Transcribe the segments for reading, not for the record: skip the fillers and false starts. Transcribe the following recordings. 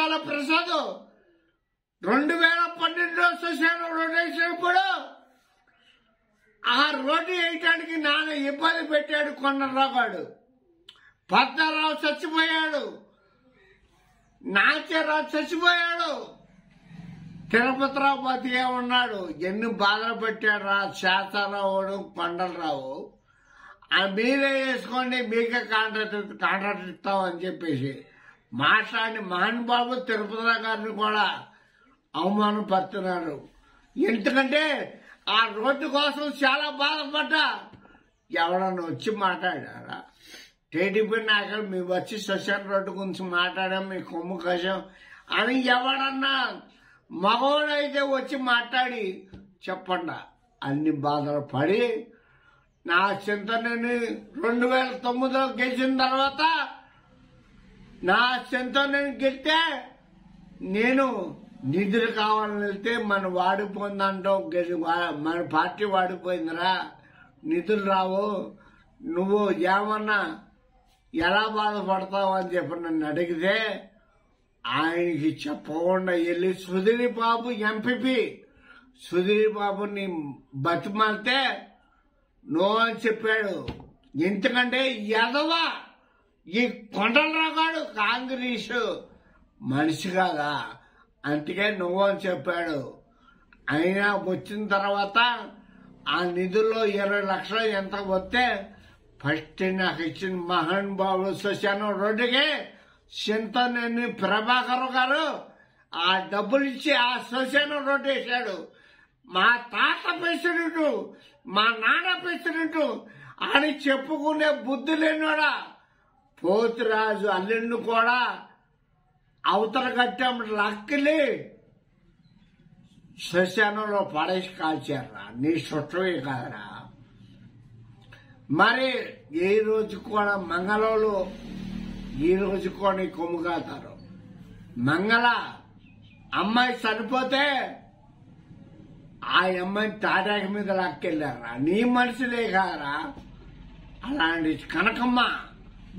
ఇవాళ ప్రసాద్ 2012లో శ్మశానం రోడ్డు వేసినప్పుడు ఆ రోడ్డు వేయటానికి నాన్న ఇబ్బంది పెట్టాడు కొండలరావు గారు. పద్మరావు చచ్చిపోయాడు, నాచారావు చచ్చిపోయాడు, తిరుపతిరావు బతికే ఉన్నాడు. ఎన్ని బాధలు పెట్టాడు రా శాతారావు కొండలరావు. మీరే వేసుకోండి, మీకే కాంట్రాక్ట్ ఇస్తామని చెప్పేసి మాట్లాడి మహానుబాబు తిరుపతిరావు గారిని కూడా అవమానపడుతున్నారు. ఎందుకంటే ఆ రోడ్డు కోసం చాలా బాధపడ్డా. ఎవడన్నా వచ్చి మాట్లాడారా? టీడీపీ నాయకులు మేము వచ్చి శ్మశాన రోడ్డు గురించి మాట్లాడాం, మీ కొమ్ము కషం అని ఎవడన్నా మగవాడైతే వచ్చి మాట్లాడి చెప్పండి. అన్ని బాధలు పడి నా చింతనేని 2009లో గెలిచిన తర్వాత నా చింతనేని గెలితే నేను నిధులు కావాలని వెళ్తే మన వాడిపోయిందంటావు, మన పార్టీ వాడిపోయిందిరా, నిధులు రావు, నువ్వు ఏమన్నా ఎలా బాధపడతావు అని చెప్పి నన్ను అడిగితే ఆయనకి చెప్పకుండా వెళ్ళి సుధీర్ బాబు ఎంపీపీ సుధీర్ బాబుని బతిమాలితే నో అని చెప్పాడు. ఎందుకంటే ఎదవ ఈ కొండలరావు గారు కాంగ్రెస్ మనిషి కాదా, అందుకే నువ్వు అని చెప్పాడు. అయినా వచ్చిన తర్వాత ఆ నిధుల్లో 20 లక్షలు ఎంత వస్తే ఫస్ట్ నాకు ఇచ్చిన మహానుభావుడు శ్మశానం రోడ్డుకి చింతనేని ప్రభాకర్ గారు ఆ డబ్బులు ఇచ్చి ఆ శ్మశానం రోడ్డు వేశాడు. మా తాత ప్రెసిడెంట్, మా నాన్న ప్రెసిడెంట్ అని చెప్పుకునే బుద్ధి లేనివాడా పోతురాజు అల్లుడిని కూడా అవతల కట్టాం లక్కిలి శ్మశానంలో పడేసి కాల్చారా. నీ చుట్టమే కాదరా. మరి ఏ రోజు కూడా మంగళోళ్ళు ఈ రోజు కూడా నీ కొమ్ము కాతారు. మంగళ అమ్మాయి చనిపోతే ఆ అమ్మాయిని తాటాకి మీద లాక్కెళ్ళారా. నీ మనుషులే కాదరా. అలాంటి కనకమ్మ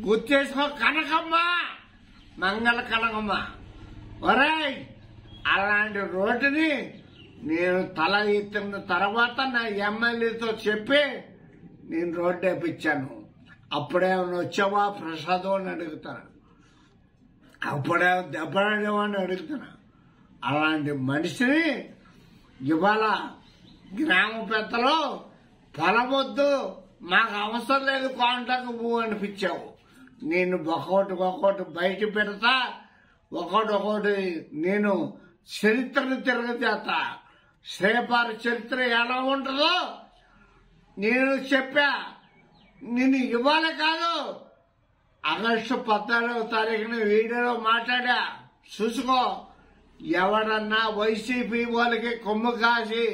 గుర్తేసుకో, కనకమ్మ, మంగళ కనకమ్మ. ఒరేయ్, అలాంటి రోడ్డుని నేను తల ఎత్తిన తర్వాత నా ఎమ్మెల్యేతో చెప్పి నేను రోడ్డు వేపించాను. అప్పుడేమన్నా వచ్చావా ప్రసాదం అని అడుగుతాను, అప్పుడే దెబ్బడేమో అని అడుగుతున్నా. అలాంటి మనిషిని ఇవాళ గ్రామ పెద్దలు పొలవద్దు, మాకు అవసరం లేదు, కాంటాకు పువ్వు అనిపించావు. నేను ఒక్కొక్కటి బయట పెడతా, ఒక్కొక్కటి నేను చరిత్రను తిరగజేస్తా. శ్రీపారి చరిత్ర ఎలా ఉంటుందో నేను చెప్పా. నేను ఇవ్వాలి కాదు, ఆగస్టు 14వ తారీఖున వీడియోలో మాట్లాడా, చూసుకో. ఎవడన్నా వైసీపీ వాళ్ళకి కొమ్ము కాసి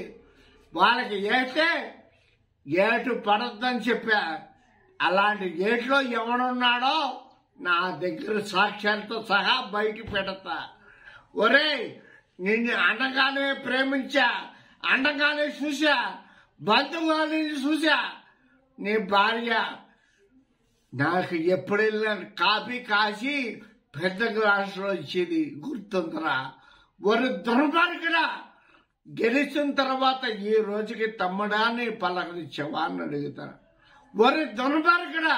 వాళ్ళకి ఏటే ఏటు పడద్దని చెప్పా. అలాంటి ఏట్లో ఎవడున్నాడో నా దగ్గర సాక్ష్యాలతో సహా బయట పెడతా. ఒరేయ్, నిన్ను అండగానే ప్రేమించా, అండగానే చూసా, బంధువులని చూసా. నీ భార్య నాకు ఎప్పుడెళ్ళినా కాఫీ కాసి పెద్ద గ్లాసులో ఇచ్చేది గుర్తుందిరా. ఒక దుర్మార్గుడా, గెలిచిన తర్వాత ఈ రోజుకి తమ్ముడాన్ని పలకరించావా అని అడుగుతారు. ఒక దుర్మార్గుడా,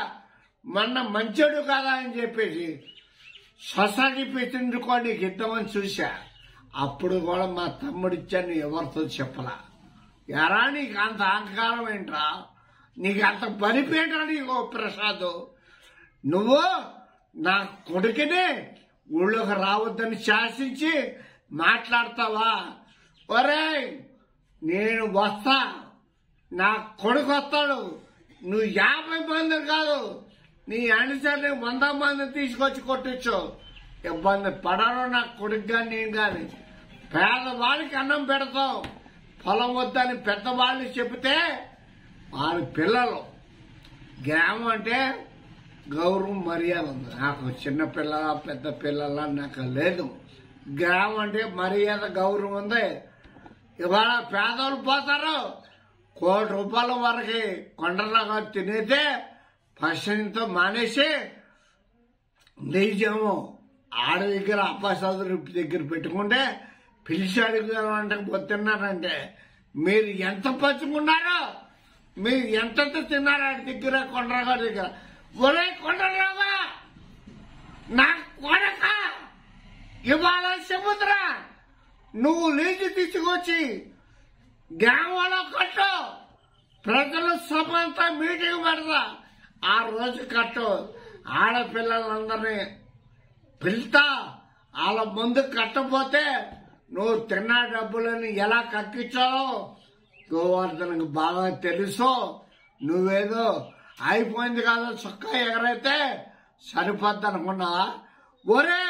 మొన్న మంచోడు కాదా అని చెప్పేసి సొసైటీ పెట్టించుకో నీకు ఇద్దామని చూసా. అప్పుడు కూడా మా తమ్ముడిచ్చాను, ఎవరితో చెప్పలా. ఎరా నీకు అంత అహంకారం ఏంట్రా, నీకు అంత బలిపేంట్రా నీకు ప్రసాద్. నువ్వు నా కొడుకుని ఊళ్ళోకి రావద్దని శాసించి మాట్లాడతావా? ఒరేయ్, నేను వస్తా, నా కొడుకు వస్తాడు. నువ్వు 50 మంది కాదు, నీ అనుసరిని 100 మందిని తీసుకొచ్చి కొట్టచ్చు. ఇబ్బంది పడరు నా కొడుకు కానీ నేను కానీ. పేదవాళ్ళకి అన్నం పెడతాం, పొలం వద్దని పెద్దవాళ్ళు చెబితే వారి పిల్లలు. గ్రామం అంటే గౌరవం మర్యాద ఉంది. నాకు చిన్న పిల్లల పెద్ద పిల్లల నాకు లేదు. గ్రామం అంటే మర్యాద గౌరవం ఉంది. ఇవాళ పేదలు పోతారు, ₹1 కోటి వరకు కొండలాగా తినేతే పశువులతో మానేసి నిజము ఆడ దగ్గర అప్పాసోదరు దగ్గర పెట్టుకుంటే పిలిచి అడుగుతామంటే పోతున్నారంటే మీరు ఎంత పంచుకున్నారో, మీరు ఎంతెంత తిన్నారో ఆడి దగ్గర, కొండరావు దగ్గర. ఒరే కొండరావా, నా కొడక, ఇవాళ సముద్ర నువ్వు లీజు తీసుకొచ్చి గ్రామంలో కట్టు, ప్రజల సభ అంతా మీటింగ్ పెడతా, ఆ రోజు కట్టు. ఆడపిల్లలందరినీ పిలుతా, వాళ్ళ ముందు కట్టపోతే నువ్వు తిన్న డబ్బులని ఎలా కక్కించావో గోవర్ధనకు బాగా తెలుసు. నువ్వేదో అయిపోయింది కాదు చొక్కా ఎగరైతే సరిపోద్ది అనుకున్నావా? ఒరే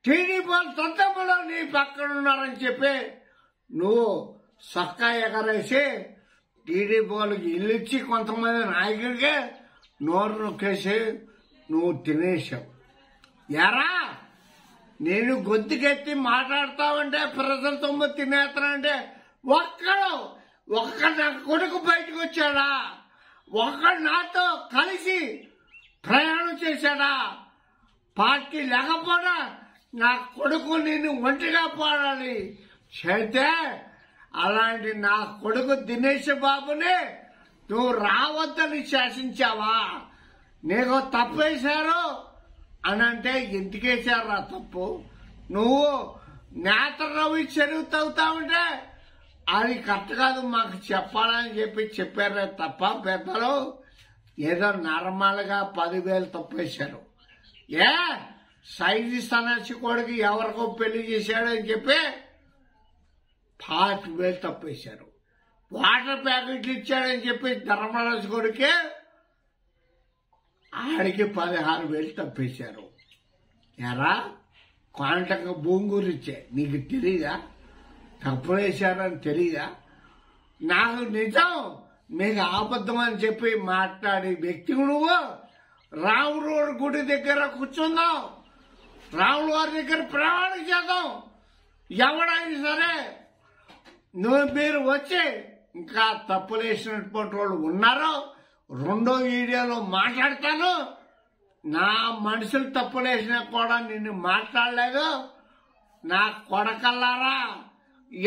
టీడీపీ తొంతములో నీ పక్కన ఉన్నారని చెప్పి నువ్వు చొక్కా ఎగరేసి టీడీపీ వాళ్ళకి ఇల్లు ఇచ్చి కొంతమంది నాయకుడికి నోరు నొక్కేసి నువ్వు తినేసావు. ఎరా నేను గొంతుకెత్తి మాట్లాడతావంటే ప్రజల తొమ్మిది తినేస్తానంటే ఒక్క నా కొడుకు బయటకు వచ్చాడా? ఒక్కడు నాతో కలిసి ప్రయాణం చేశాడా? పార్టీ లేకపోడా నా కొడుకు నేను ఒంటిగా పోరాలి చేస్తే అలాంటి నా కొడుకు దినేష్ బాబుని నువ్వు రావద్దని శాసించావా? నీకు తప్పేశారు అని అంటే ఎందుకేశారా తప్పు? నువ్వు నేత్రరవి చెరువు తవ్వుతావుంటే అది కరెక్ట్ కాదు, మాకు చెప్పాలని చెప్పారే తప్ప పెద్దలు ఏదో నార్మల్గా 10,000 తప్పేశారు. సైజు సన్నసి కొడుకు ఎవరికో పెళ్లి చేశాడని చెప్పి 5,000 తప్పేశారు. వాటర్ ప్యాకెట్లు ఇచ్చాడని చెప్పి ధర్మరాజు కొడుకే ఆడికి 16,000 తప్పేశారు. ఎరా కాంటక భూమి గురించే నీకు తెలీదా? తప్పు వేశారని తెలీదా? నాకు నిజం మీకు అబద్ధం అని చెప్పి మాట్లాడే వ్యక్తి నువ్వు రాముడు గుడి దగ్గర కూర్చుందాం, రాముడు వారి దగ్గర ప్రమాణం చేద్దాం. ఎవడైనా సరే మీరు వచ్చి ఇంకా తప్పులు వేసినటువంటి వాళ్ళు ఉన్నారో రెండో వీడియోలో మాట్లాడతాను. నా మనుషులు తప్పులు వేసినా కూడా నిన్ను మాట్లాడలేదు. నా కొడకల్లారా,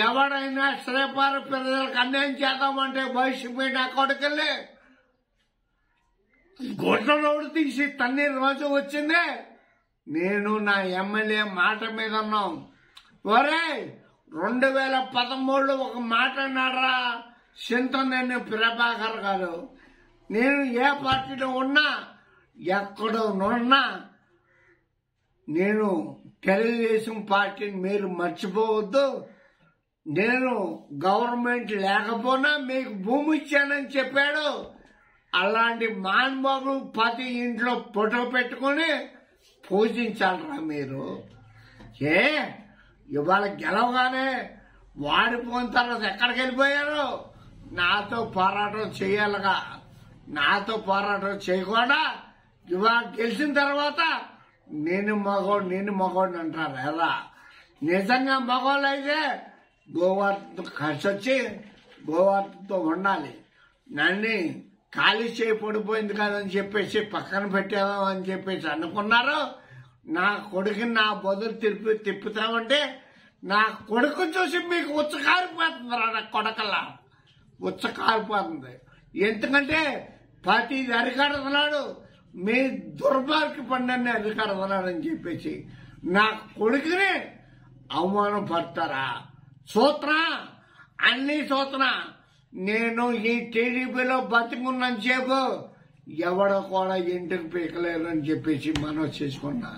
ఎవడైనా శ్రీపార పిల్లలకు అన్యాయం చేద్దామంటే భవిష్యత్తు నా కొడుకెళ్ళి గొడ్డలోడు తీసి తన్ని రోజు వచ్చింది. నేను నా ఎమ్మెల్యే మాట మీద ఉన్నాం. ఒరే 2013 ఒక మాట అన్నారా చింతనేని ప్రభాకర్ గారు, నేను ఏ పార్టీలో ఉన్నా ఎక్కడో ఉన్నా నేను తెలుగుదేశం పార్టీని మీరు మర్చిపోవద్దు. నేను గవర్నమెంట్ లేకపోయినా మీకు భూమి ఇచ్చానని చెప్పాడు. అలాంటి మాన్బాబు ప్రతి ఇంట్లో ఫోటో పెట్టుకుని పూజించాలరా మీరు. ఇవాళ గెలవగానే వాడిపోయిన తర్వాత ఎక్కడికి వెళ్ళిపోయారు? నాతో పోరాటం చేయాలిగా. నాతో పోరాటం చేయకుండా ఇవాళ గెలిచిన తర్వాత నేను మగోడిని అంటారు. ఎలా నిజంగా మగవాళ్ళు అయితే గోవర్ధన్తో కలిసి వచ్చి గోవర్ధన్తో ఉండాలి. నన్ను ఖాళీ చేయి పడిపోయింది కదని చెప్పేసి పక్కన పెట్టేదాం అని చెప్పేసి అనుకున్నారు. నా కొడుకుని నా బదులు తిప్పుతామంటే నా కొడుకు చూసి మీకు ఉచ్చకారిపోతుంది. నా కొడకల్లా ఉచ్చకారిపోతుంది. ఎందుకంటే ప్రతి అరికడుతున్నాడు, మీ దుర్మార్గ పండాన్ని అరికడుతున్నాడు అని చెప్పేసి నా కొడుకుని అవమానం పడతారా? సూత్రా అన్ని సూత్రా. నేను ఈ టీడీపీలో బతికున్నాను చెప్పు ఎవడో కూడా ఇంటికి పీకలేరు అని చెప్పేసి మనం చేసుకున్నా.